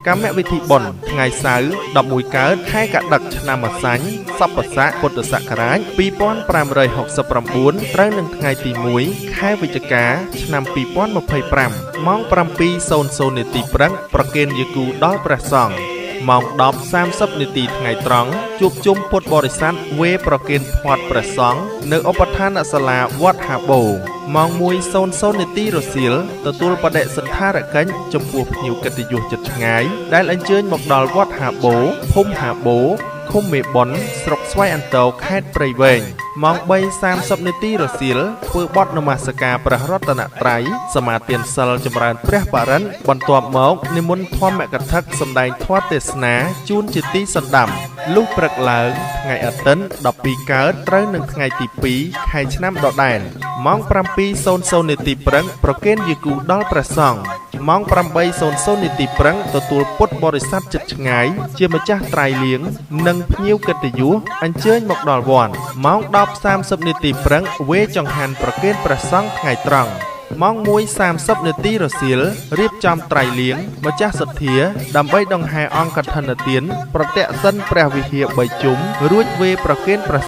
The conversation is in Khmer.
កម្មវិធីបុណ្យថ្ងៃសៅរ៍11កើតខែកដឹកឆ្នាំម្សាញ់សប្បស័កពុទ្ធសករាជ2569ត្រូវនឹងថ្ងៃទី1ខែវិច្ឆិកាឆ្នាំ2025ម៉ោង 7:00 នាទីព្រឹកប្រគេនយគូដល់ព្រះសង្ឃម៉ោង 10:30 នាទីថ្ងៃត្រង់ជួបជុំពុទ្ធបរិស័ទវេប្រគេនផាត់ព្រះសង្ឃនៅឧបដ្ឋានសាលាវត្តហាបូម៉ោង 1:00 នាទីរសៀលទទួលបដិសណ្ឋារកិច្ចចំពោះភ្ញៀវកិត្តិយសជិតឆ្ងាយដែលអញ្ជើញមកដល់វត្តហាបូភូមិហាបូឃុំមេបុនស្រុកស្វាយអន្តោខេត្តព្រៃវែងម៉ោង 3:30 នាទីរសៀលធ្វើបទនមស្ការព្រះរតនត្រ័យសមាទានសិលចម្រើនព្រះបរិញ្ញបន្ទាប់មកនិមន្តធម្មកថាសម្ដែងធម៌ទេសនាជូនជាទីសន្តាប់លុះព្រឹកឡើងថ្ងៃអាទិត្យ12កើតត្រូវនឹងថ្ងៃទី2ខែឆ្នាំដដែលម៉ោង 7:00 នាទីព្រឹកប្រគេនយគូដល់ព្រះសង្ឃម៉ោង 8:00 នាទីព្រឹកទទួលពុទ្ធបរិស័ទជិតឆ្ងាយជាម្ចាស់ត្រៃលៀងនិងភ្ញៀវកិត្តិយសអញ្ជើញមកដល់វត្តម៉ោង 10:30 នាទីព្រឹកវេចង្ហាន់ប្រគេនព្រះសង្ឃថ្ងៃត្រង់ម៉ោង 1:30 នាទីរសៀលរៀបចំត្រៃលៀងម្ចាស់សទ្ធាដើម្បីដង្ហែអង្គកឋិនទានប្រតិសិនព្រះវិហារ3ជុំរួចវេប្រគេនព្រះ